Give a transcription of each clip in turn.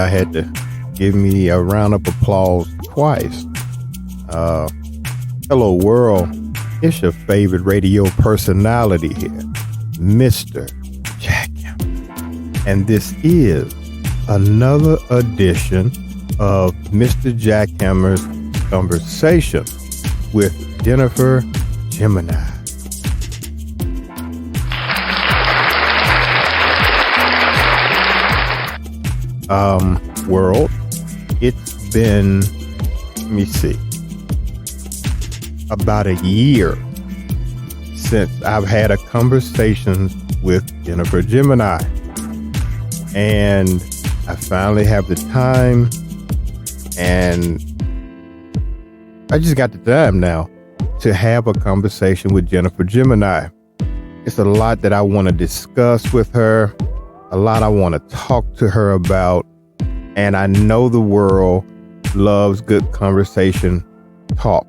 y'all had to give me a round of applause twice. Hello world, it's your favorite radio personality here, Mr. JackHamma's. And this is another edition of Mr. JackHamma's Conversation with Gemini. World, it's been, let me see, about a year since I've had a conversation with Gemini, and I finally have the time, and I just got the time now to have a conversation with Gemini. It's a lot that I want to discuss with her, a lot I want to talk to her about, and I know the world loves good conversation talk.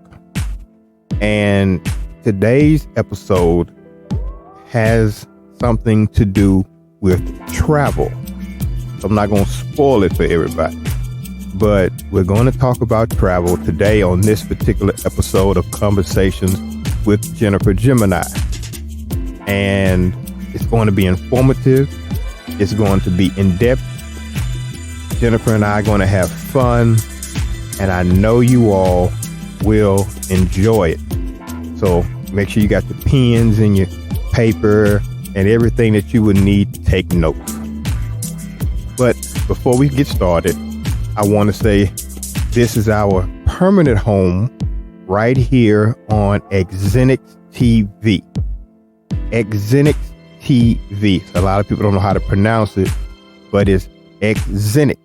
And today's episode has something to do with travel. I'm not going to spoil it for everybody, but we're going to talk about travel today on this particular episode of Conversations with Gemini. And it's going to be informative. It's going to be in-depth. Jennifer and I are going to have fun, and I know you all will enjoy it. So make sure you got the pens and your paper and everything that you would need to take notes. But before we get started, I want to say this is our permanent home right here on XZINX TV. XZINX TV. So a lot of people don't know how to pronounce it, but it's XZINX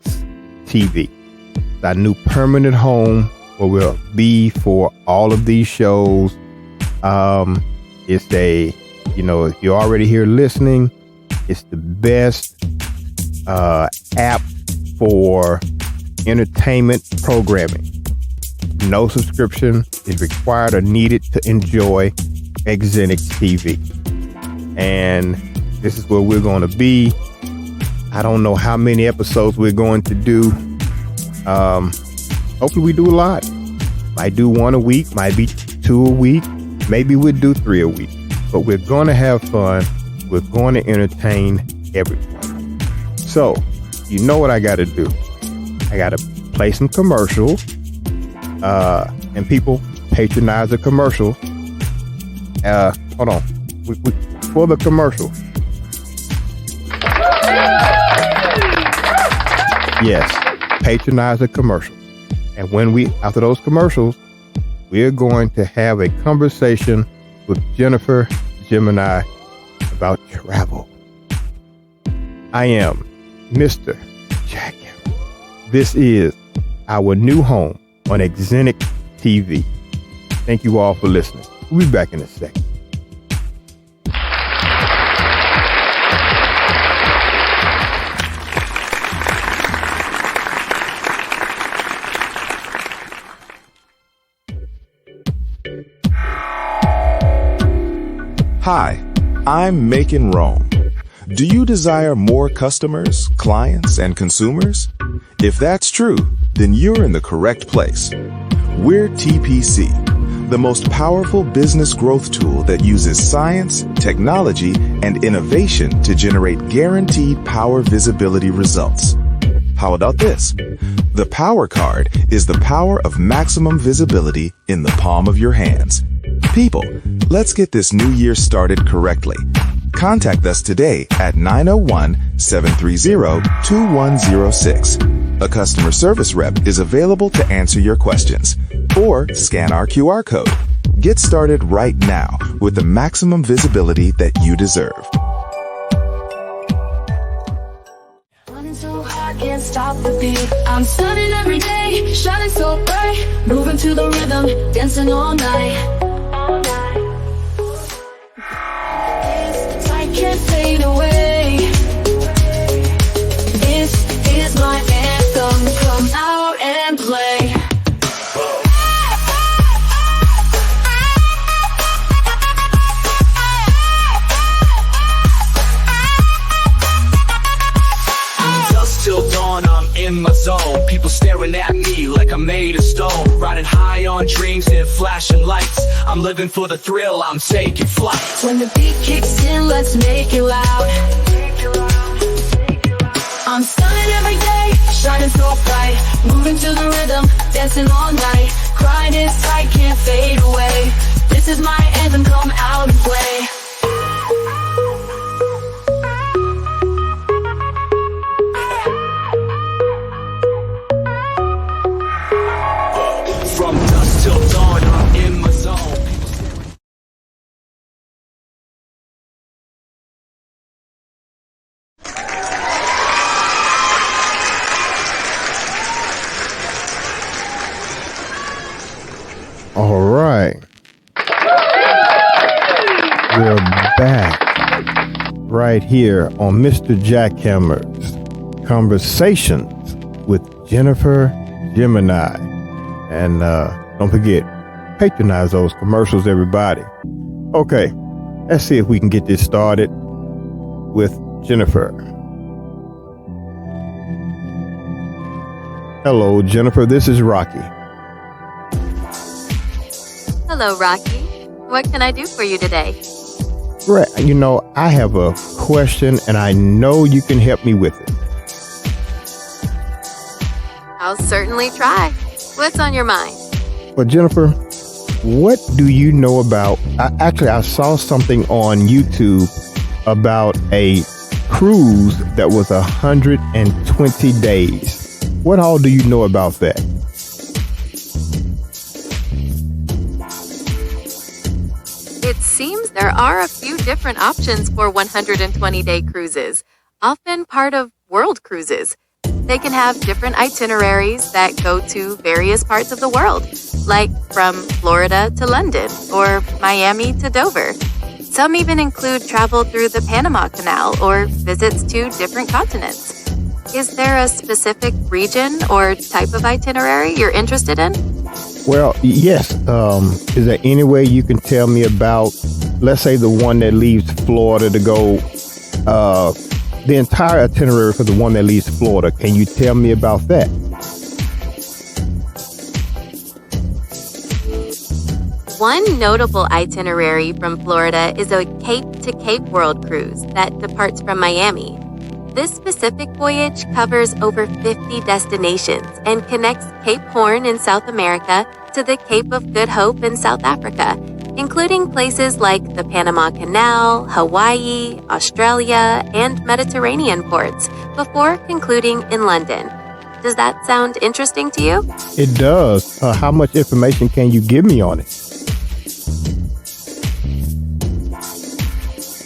TV. It's our new permanent home where we'll be for all of these shows. It's a, if you're already here listening, it's the best app for entertainment programming. No subscription is required or needed to enjoy XZINX TV. And this is where we're going to be. I don't know how many episodes we're going to do. Hopefully we do a lot. Might do 1 a week, might be 2 a week, maybe we'll do 3 a week. But we're going to have fun. We're going to entertain everyone. So, you know what I got to do. I got to play some commercials. And people patronize the commercial. Hold on. For the commercial. Yes, patronize the commercials. And after those commercials, we're going to have a conversation with Gemini about travel. I am Mr. JackHamma's. This is our new home on XZINX TV. Thank you all for listening. We'll be back in a second. Hi, I'm Making Rome. Do you desire more customers, clients, and consumers? If that's true, then you're in the correct place. We're TPC, the most powerful business growth tool that uses science, technology, and innovation to generate guaranteed power visibility results. How about this? The Power Card is the power of maximum visibility in the palm of your hands. People, let's get this new year started correctly. Contact us today at 901-730-2106. A customer service rep is available to answer your questions, or scan our QR code. Get started right now with the maximum visibility that you deserve. Running so hard, can't stop the beat. I'm starting every day, shining so bright, moving to the rhythm, dancing all night. Can't fade away. This is my anthem. Come out and play. Dusk till dawn, I'm in my to stone, riding high on dreams and flashing lights. I'm living for the thrill, I'm taking flight. When the beat kicks in, let's make it loud. I'm stunning every day, shining so bright, moving to the rhythm, dancing all night. Grind is tight, can't fade away. This is my anthem, come out and play. From dusk till dawn, I'm in my zone. All right. We're back right here on Mr. JackHamma's Conversations with Jennifer Gemini. And don't forget, patronize those commercials, everybody. Okay, let's see if we can get this started with Jennifer. Hello, Jennifer. This is Rocky. Hello, Rocky. What can I do for you today? Right. You know, I have a question, and I know you can help me with it. I'll certainly try. What's on your mind? But Jennifer, what do you know about? I saw something on YouTube about a cruise that was 120 days. What all do you know about that? It seems there are a few different options for 120-day cruises, often part of world cruises. They can have different itineraries that go to various parts of the world, like from Florida to London or Miami to Dover. Some even include travel through the Panama Canal or visits to different continents. Is there a specific region or type of itinerary you're interested in? Well, yes. Is there any way you can tell me about, let's say, the one that leaves Florida to go, the entire itinerary for the one that leaves Florida? Can you tell me about that? One notable itinerary from Florida is a Cape to Cape World cruise that departs from Miami. This specific voyage covers over 50 destinations and connects Cape Horn in South America to the Cape of Good Hope in South Africa, including places like the Panama Canal, Hawaii, Australia, and Mediterranean ports, before concluding in London. Does that sound interesting to you? It does. How much information can you give me on it?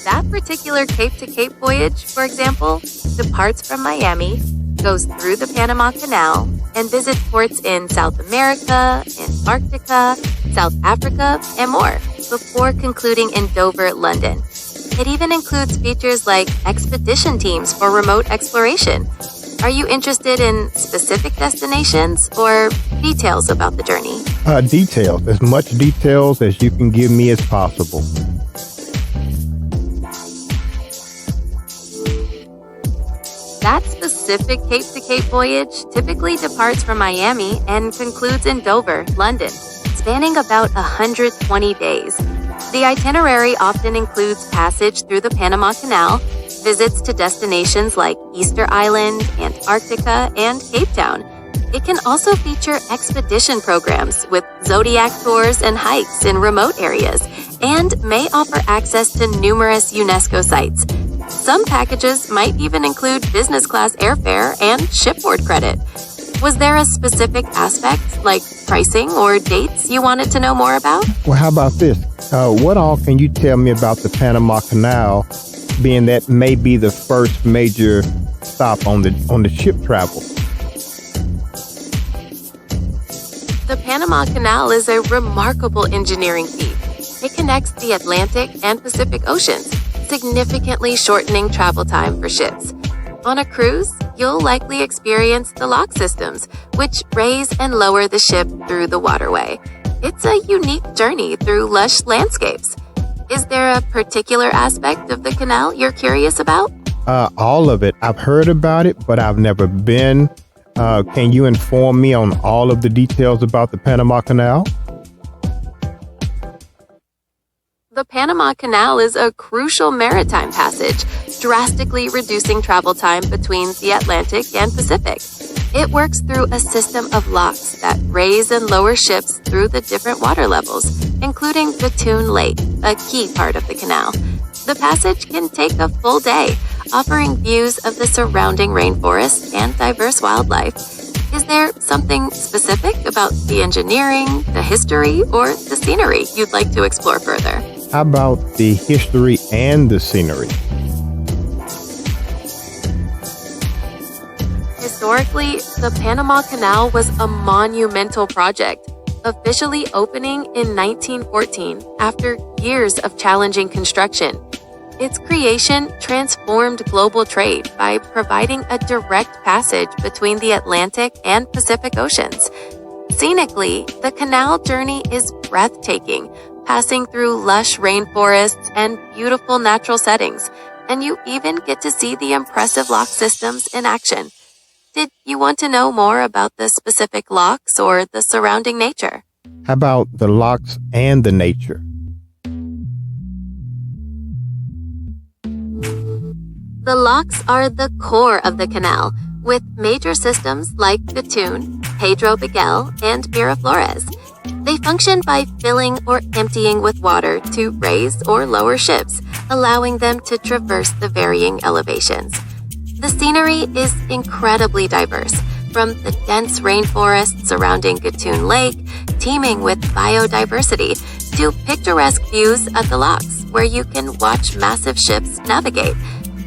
That particular Cape to Cape voyage, for example, departs from Miami, goes through the Panama Canal, and visits ports in South America, Antarctica, South Africa, and more, before concluding in Dover, London. It even includes features like expedition teams for remote exploration. Are you interested in specific destinations or details about the journey? Details. As much details as you can give me as possible. That specific Cape to Cape voyage typically departs from Miami and concludes in Dover, London, spanning about 120 days. The itinerary often includes passage through the Panama Canal, visits to destinations like Easter Island, Antarctica, and Cape Town. It can also feature expedition programs with zodiac tours and hikes in remote areas, and may offer access to numerous UNESCO sites. Some packages might even include business class airfare and shipboard credit. Was there a specific aspect, like pricing or dates, you wanted to know more about? Well, how about this? What all can you tell me about the Panama Canal, being that may be the first major stop on the ship travel? The Panama Canal is a remarkable engineering feat. It connects the Atlantic and Pacific Oceans, significantly shortening travel time for ships. On a cruise, you'll likely experience the lock systems, which raise and lower the ship through the waterway. It's a unique journey through lush landscapes. Is there a particular aspect of the canal you're curious about? All of it. I've heard about it, but I've never been. Can you inform me on all of the details about the Panama Canal? The Panama Canal is a crucial maritime passage, drastically reducing travel time between the Atlantic and Pacific. It works through a system of locks that raise and lower ships through the different water levels, including Gatun Lake, a key part of the canal. The passage can take a full day, offering views of the surrounding rainforest and diverse wildlife. Is there something specific about the engineering, the history, or the scenery you'd like to explore further? How about the history and the scenery? Historically, the Panama Canal was a monumental project, officially opening in 1914 after years of challenging construction. Its creation transformed global trade by providing a direct passage between the Atlantic and Pacific Oceans. Scenically, the canal journey is breathtaking, passing through lush rainforests and beautiful natural settings, and you even get to see the impressive lock systems in action. Did you want to know more about the specific locks or the surrounding nature? How about the locks and the nature? The locks are the core of the canal, with major systems like Gatun, Pedro Miguel, and Miraflores. They function by filling or emptying with water to raise or lower ships, allowing them to traverse the varying elevations. The scenery is incredibly diverse, from the dense rainforest surrounding Gatun Lake, teeming with biodiversity, to picturesque views at the locks, where you can watch massive ships navigate.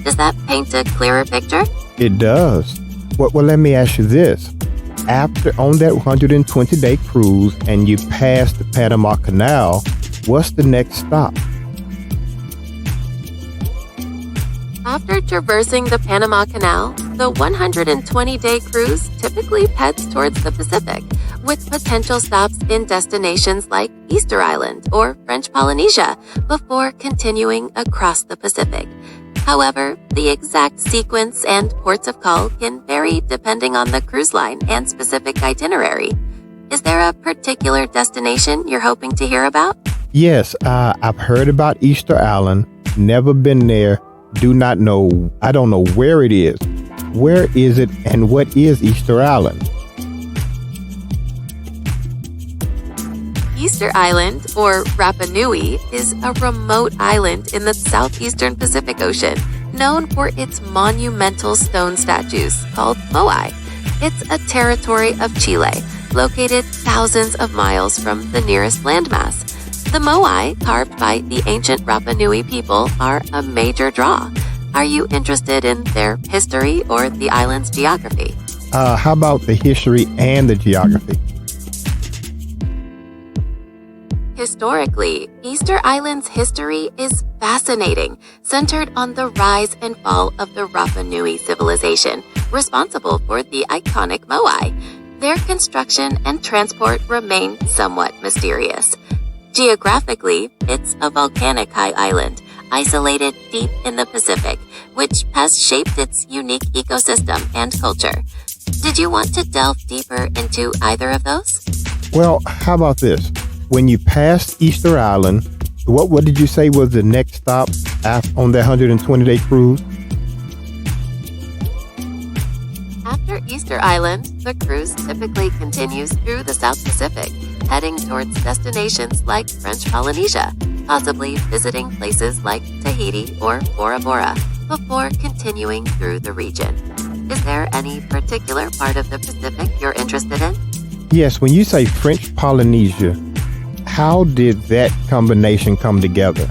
Does that paint a clearer picture? It does. Well, let me ask you this. After on that 120-day cruise and you pass the Panama Canal, what's the next stop? After traversing the Panama Canal, the 120-day cruise typically heads towards the Pacific, with potential stops in destinations like Easter Island or French Polynesia before continuing across the Pacific. However, the exact sequence and ports of call can vary depending on the cruise line and specific itinerary. Is there a particular destination you're hoping to hear about? Yes, I've heard about Easter Island, never been there, I don't know where it is. Where is it and what is Easter Island? Easter Island, or Rapa Nui, is a remote island in the southeastern Pacific Ocean, known for its monumental stone statues called moai. It's a territory of Chile, located thousands of miles from the nearest landmass. The moai, carved by the ancient Rapa Nui people, are a major draw. Are you interested in their history or the island's geography? How about the history and the geography? Historically, Easter Island's history is fascinating, centered on the rise and fall of the Rapa Nui civilization, responsible for the iconic moai. Their construction and transport remain somewhat mysterious. Geographically, it's a volcanic high island, isolated deep in the Pacific, which has shaped its unique ecosystem and culture. Did you want to delve deeper into either of those? Well, how about this? When you passed Easter Island, what did you say was the next stop on that 120-day cruise? After Easter Island, the cruise typically continues through the South Pacific, heading towards destinations like French Polynesia, possibly visiting places like Tahiti or Bora Bora, before continuing through the region. Is there any particular part of the Pacific you're interested in? Yes, when you say French Polynesia, how did that combination come together?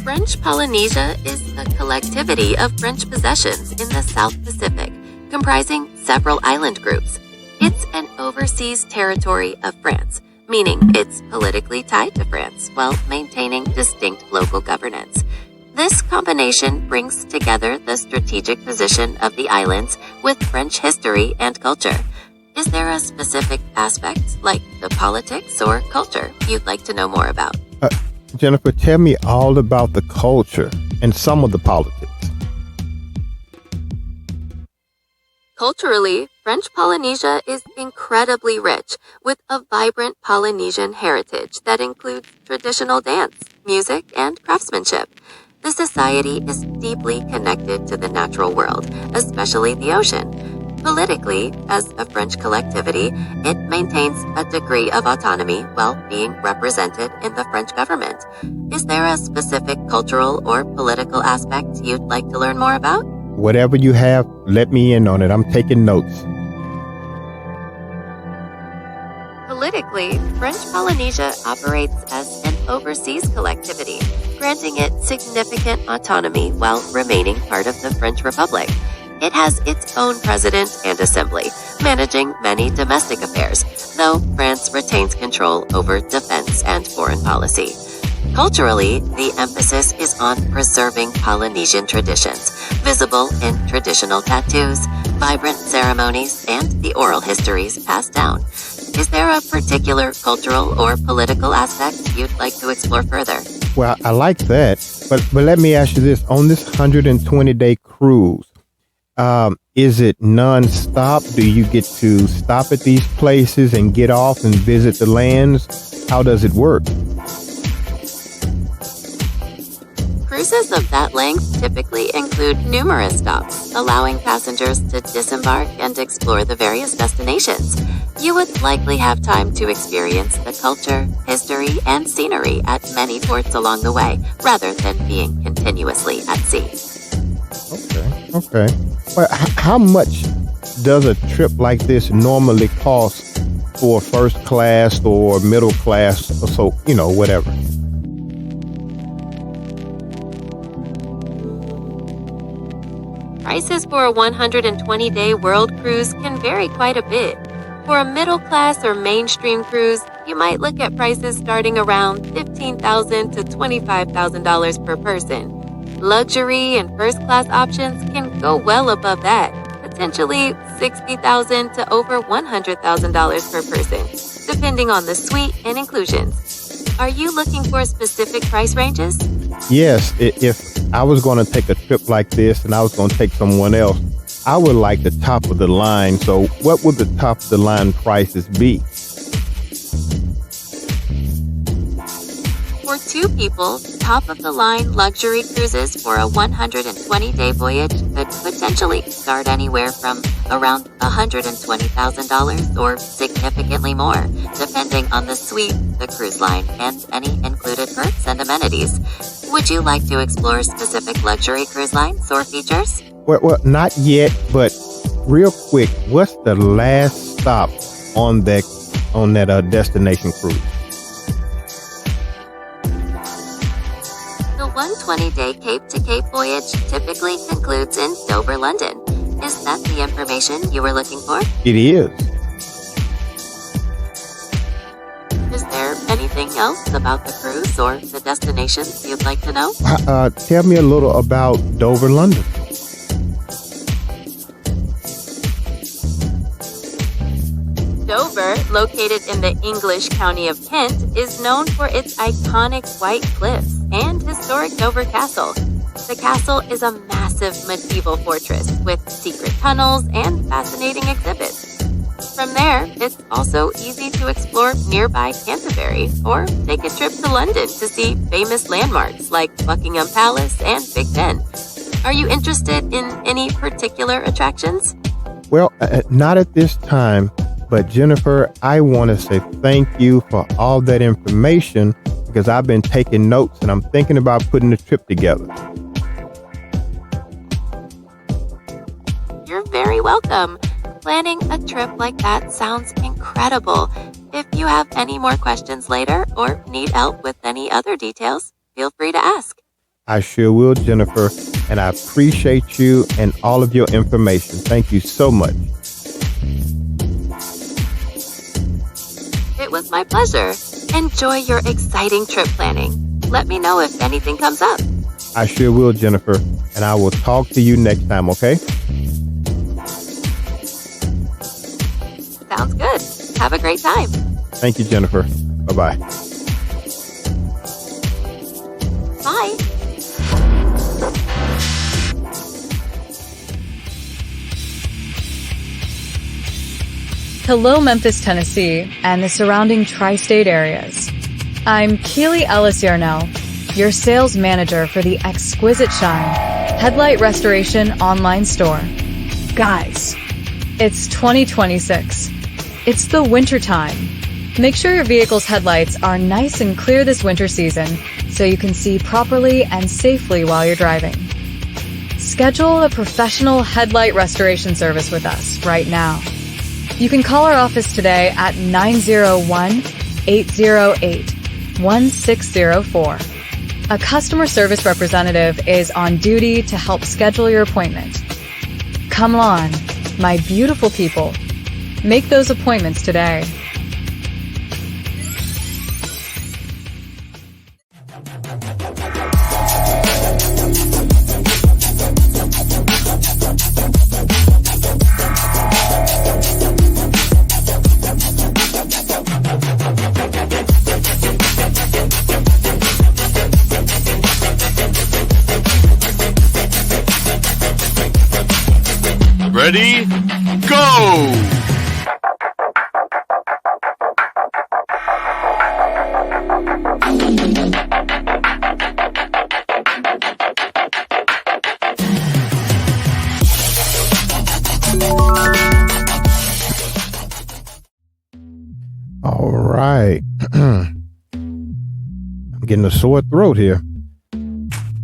French Polynesia is a collectivity of French possessions in the South Pacific, comprising several island groups. It's an overseas territory of France, meaning it's politically tied to France while maintaining distinct local governance. This combination brings together the strategic position of the islands with French history and culture. Is there a specific aspect, like the politics or culture, you'd like to know more about? Jennifer, tell me all about the culture and some of the politics. Culturally, French Polynesia is incredibly rich, with a vibrant Polynesian heritage that includes traditional dance, music, and craftsmanship. The society is deeply connected to the natural world, especially the ocean. Politically, as a French collectivity, it maintains a degree of autonomy while being represented in the French government. Is there a specific cultural or political aspect you'd like to learn more about? Whatever you have, let me in on it. I'm taking notes. Politically, French Polynesia operates as an overseas collectivity, granting it significant autonomy while remaining part of the French Republic. It has its own president and assembly, managing many domestic affairs, though France retains control over defense and foreign policy. Culturally, the emphasis is on preserving Polynesian traditions, visible in traditional tattoos, vibrant ceremonies, and the oral histories passed down. Is there a particular cultural or political aspect you'd like to explore further? Well, I like that, but let me ask you this. On this 120-day cruise, is it non-stop? Do you get to stop at these places and get off and visit the lands? How does it work? Cruises of that length typically include numerous stops, allowing passengers to disembark and explore the various destinations. You would likely have time to experience the culture, history, and scenery at many ports along the way, rather than being continuously at sea. Okay. Well, how much does a trip like this normally cost for first class or middle class or so, whatever? Prices for a 120-day world cruise can vary quite a bit. For a middle-class or mainstream cruise, you might look at prices starting around $15,000 to $25,000 per person. Luxury and first-class options can go well above that, potentially $60,000 to over $100,000 per person, depending on the suite and inclusions. Are you looking for specific price ranges? Yes, if I was going to take a trip like this and I was going to take someone else, I would like the top of the line. So what would the top of the line prices be? For two people, top-of-the-line luxury cruises for a 120-day voyage could potentially start anywhere from around $120,000 or significantly more, depending on the suite, the cruise line, and any included perks and amenities. Would you like to explore specific luxury cruise lines or features? Well, not yet, but real quick, what's the last stop on that destination cruise? The 120-day Cape-to-Cape voyage typically concludes in Dover, London. Is that the information you were looking for? It is. Is there anything else about the cruise or the destinations you'd like to know? Tell me a little about Dover, London. Dover, located in the English county of Kent, is known for its iconic white cliffs and historic Dover Castle. The castle is a massive medieval fortress with secret tunnels and fascinating exhibits. From there, it's also easy to explore nearby Canterbury or take a trip to London to see famous landmarks like Buckingham Palace and Big Ben. Are you interested in any particular attractions? Well, not at this time. But Jennifer, I want to say thank you for all that information because I've been taking notes and I'm thinking about putting the trip together. You're very welcome. Planning a trip like that sounds incredible. If you have any more questions later or need help with any other details, feel free to ask. I sure will, Jennifer, and I appreciate you and all of your information. Thank you so much. It was my pleasure. Enjoy your exciting trip planning. Let me know if anything comes up. I sure will, Jennifer, and I will talk to you next time, okay? Sounds good. Have a great time. Thank you, Jennifer. Bye-bye. Bye. Hello, Memphis, Tennessee, and the surrounding tri-state areas. I'm Keely Ellis Yarnell, your sales manager for the Exquisite Shine Headlight Restoration online store. Guys, it's 2026. It's the winter time. Make sure your vehicle's headlights are nice and clear this winter season so you can see properly and safely while you're driving. Schedule a professional headlight restoration service with us right now. You can call our office today at 901-808-1604. A customer service representative is on duty to help schedule your appointment. Come on, my beautiful people. Make those appointments today. Ready, go! All right. I'm getting a sore throat here.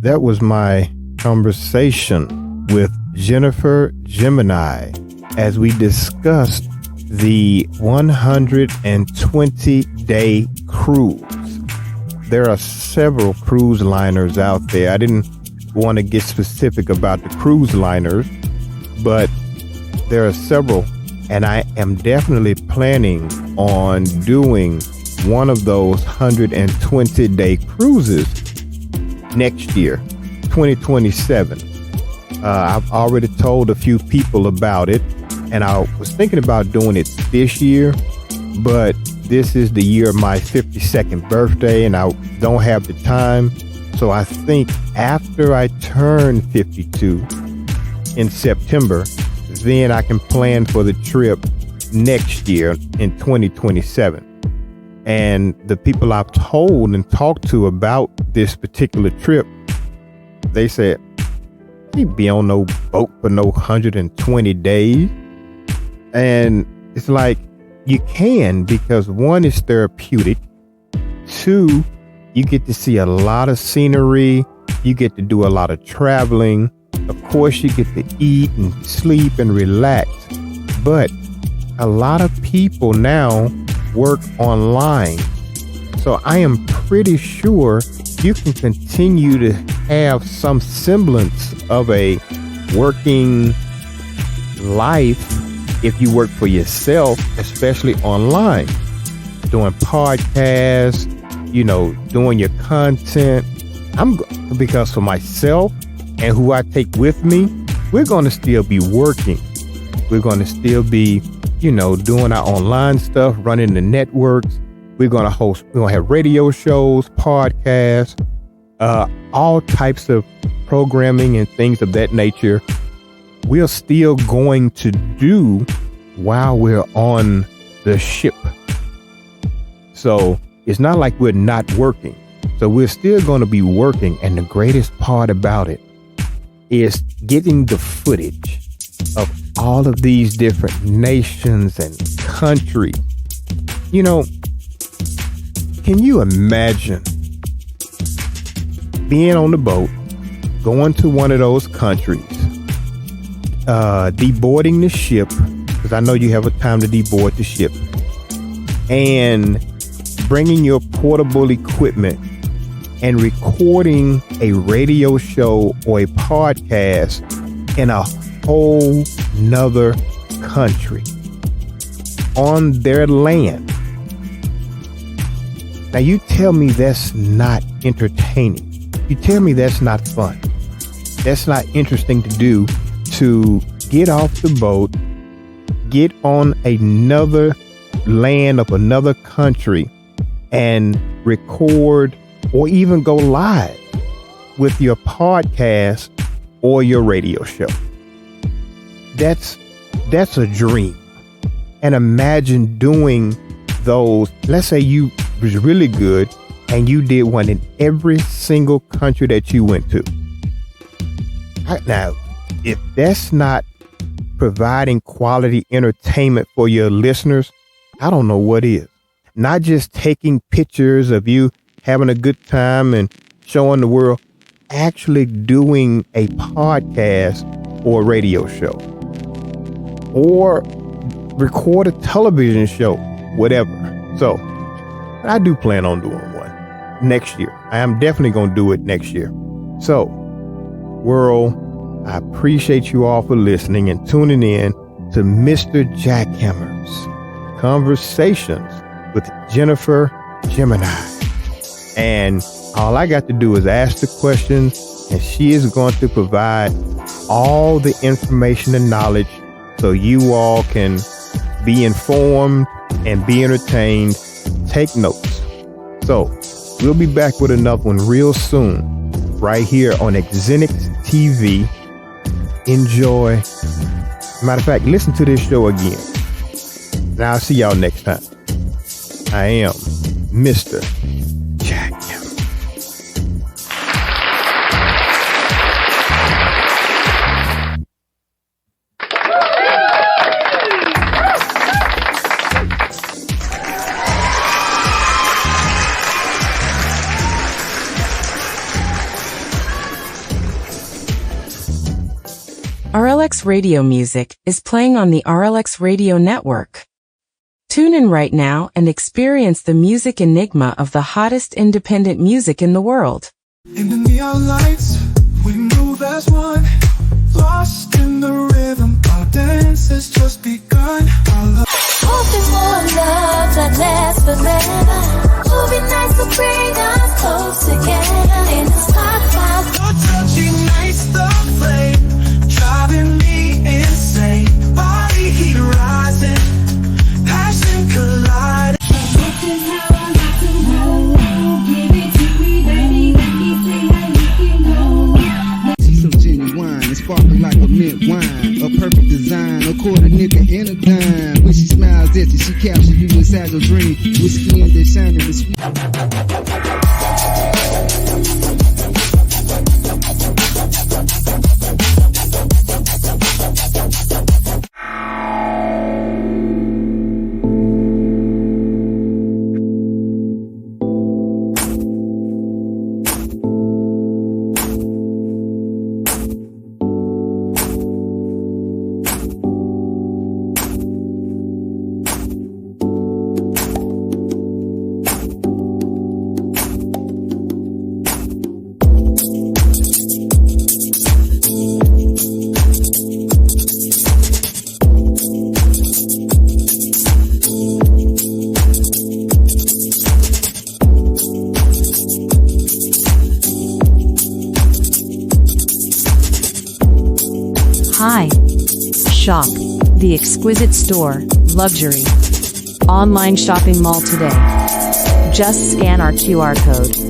That was my conversation with Jennifer Gemini as we discussed the 120-day cruise. There are several cruise liners out there. I didn't want to get specific about the cruise liners, but there are several, and I am definitely planning on doing one of those 120-day cruises next year, 2027. I've already told a few people about it, and I was thinking about doing it this year, but this is the year of my 52nd birthday, and I don't have the time. So I think after I turn 52 in September, then I can plan for the trip next year in 2027. And the people I've told and talked to about this particular trip, they said, you be on no boat for no 120 days. And it's like, you can, because one is therapeutic. Two, you get to see a lot of scenery. You get to do a lot of traveling. Of course, you get to eat and sleep and relax. But a lot of people now work online. So I am pretty sure you can continue to have some semblance of a working life if you work for yourself, especially online, doing podcasts, doing your content. Because for myself and who I take with me, we're going to still be working. We're going to still be, doing our online stuff, running the networks. We're going to have radio shows, podcasts, all types of programming and things of that nature. We're still going to do while we're on the ship. So it's not like we're not working. So we're still going to be working. And the greatest part about it is getting the footage of all of these different nations and countries. Can you imagine being on the boat, going to one of those countries, deboarding the ship, because I know you have a time to deboard the ship, and bringing your portable equipment and recording a radio show or a podcast in a whole nother country on their land? Now you tell me that's not entertaining. You tell me that's not fun. That's not interesting to do, to get off the boat, get on another land of another country and record or even go live with your podcast or your radio show. That's a dream. And imagine doing those. Let's say you was really good and you did one in every single country that you went to. Now, if that's not providing quality entertainment for your listeners, I don't know what is. Not just taking pictures of you having a good time and showing the world, actually doing a podcast or a radio show or record a television show, whatever. So I do plan on doing one next year. I am definitely going to do it next year. So world, I appreciate you all for listening and tuning in to Mr. JackHamma's Conversations with Jennifer Gemini. And all I got to do is ask the questions, and she is going to provide all the information and knowledge so you all can be informed and be entertained. Take notes. So we'll be back with another one real soon, right here on XZINX TV. Enjoy. Matter of fact, listen to this show again. Now I'll see y'all next time. I am Mr. JackHamma's. RLX Radio music is playing on the RLX Radio Network. Tune in right now and experience the music enigma of the hottest independent music in the world. In the neon lights, we move as one, lost in the rhythm. Our dance has just begun. Hoping for love that lasts forever. Would be nice to bring us close together in the spotlight. Your touch ignites the flame, driving me insane. Body heat rising, passion colliding. This is how I got to know. Give it to me, baby. Let me say how you can go. She's so genuine and sparkling like a mint wine. A perfect design, a quarter nigga and a dime. When she smiles at you, she captures you inside your dream. With skin that's shining and sweet. Hi. Shop. The exquisite store, luxury. Online shopping mall today. Just scan our QR code.